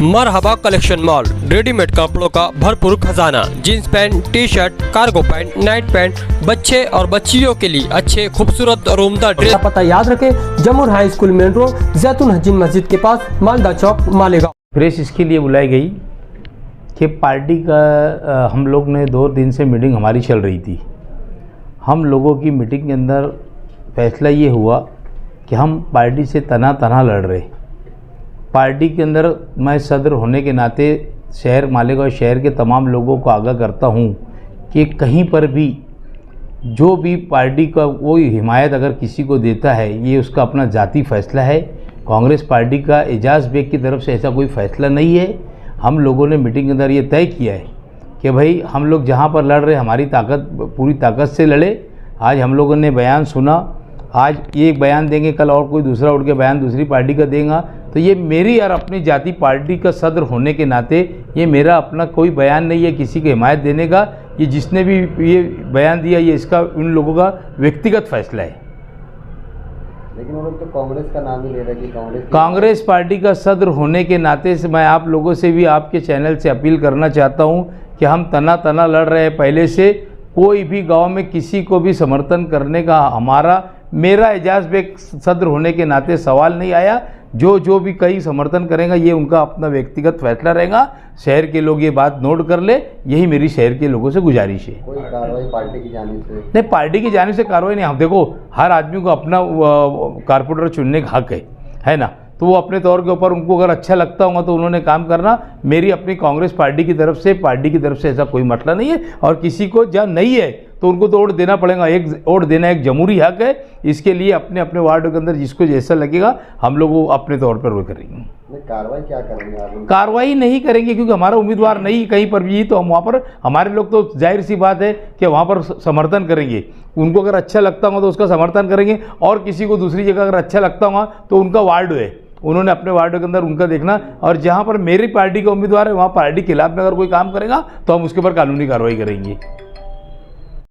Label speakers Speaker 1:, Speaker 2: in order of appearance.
Speaker 1: मरहबा collection mall, readymade कपड़ों का भरपूर खजाना, jeans pant, T shirt, cargo pant, night pant, बच्चे और बच्चियों के लिए अच्छे खूबसूरत और उम्दा ड्रेस। पता याद रखें, जमुर हाई स्कूल मेन रोड, जैतून हजीन मस्जिद के पास, मालदा चौक, मालेगांव।
Speaker 2: प्रेस इसके लिए बुलाई गई कि पार्टी का हम लोग ने 2 दिन से मीटिंग हमारी चल रही थी। हम लोगों की मीटिंग के अंदर फैसला ये हुआ कि हम पार्टी से तना लड़ रहे। पार्टी के अंदर मैं सदर होने के नाते शहर मालेगांव शहर के तमाम लोगों को आगाह करता हूँ कि कहीं पर भी जो भी पार्टी का कोई हिमायत अगर किसी को देता है, ये उसका अपना जाती फैसला है। कांग्रेस पार्टी का एजाज बेग की तरफ से ऐसा कोई फैसला नहीं है। हम लोगों ने मीटिंग के अंदर ये तय किया है कि भाई हम लोग जहाँ पर लड़ रहे हमारी ताकत पूरी ताकत से लड़े। आज हम लोगों ने बयान सुना, आज ये एक बयान देंगे, कल और कोई दूसरा उठ के बयान दूसरी पार्टी का देगा। तो ये मेरी और अपनी जाति पार्टी का सदर होने के नाते ये मेरा अपना कोई बयान नहीं है किसी की हिमायत देने का। ये जिसने भी ये बयान दिया ये इसका उन लोगों का व्यक्तिगत फैसला है।
Speaker 3: लेकिन वो लोग तो कांग्रेस का नाम ही ले रहे हैं कि
Speaker 2: कांग्रेस पार्टी का सदर होने के नाते से मैं आप लोगों से भी आपके चैनल से अपील करना चाहता हूं कि हम तना लड़ रहे हैं पहले से। कोई भी गांव में किसी को भी समर्थन करने का मेरा एजाज बेग सदर होने के नाते सवाल नहीं आया। जो भी कहीं समर्थन करेगा ये उनका अपना व्यक्तिगत फैसला रहेगा। शहर के लोग ये बात नोट कर ले, यही मेरी शहर के लोगों से गुजारिश है।
Speaker 3: कोई कार्रवाई पार्टी की जानिब से
Speaker 2: नहीं, पार्टी की जानिब से कार्रवाई नहीं। हम देखो, हर आदमी को अपना कारपोरेटर चुनने का हक है ना। तो वो अपने तौर के ऊपर उनको अगर अच्छा लगता होगा तो उन्होंने काम करना। मेरी अपनी कांग्रेस पार्टी की तरफ से ऐसा कोई मसला नहीं है। और किसी को जहाँ नहीं है तो उनको तो वोट देना पड़ेगा। वोट देना एक जमहूरी हक है। इसके लिए अपने अपने वार्ड के अंदर जिसको जैसा लगेगा हम लोग वो अपने तौर पर वो करेंगे।
Speaker 3: कार्रवाई क्या करेंगे आप?
Speaker 2: कार्रवाई नहीं करेंगे क्योंकि हमारा उम्मीदवार नहीं कहीं पर भी, तो हम वहाँ पर हमारे लोग तो जाहिर सी बात है कि वहाँ पर समर्थन करेंगे। उनको अगर अच्छा लगता होगा तो उसका समर्थन करेंगे। और किसी को दूसरी जगह अगर अच्छा लगता होगा तो उनका वार्ड है, उन्होंने अपने वार्ड के अंदर उनका देखना। और जहाँ पर मेरी पार्टी का उम्मीदवार है वहाँ पार्टी के खिलाफ में अगर कोई काम करेगा तो हम उसके ऊपर कानूनी कार्रवाई करेंगे।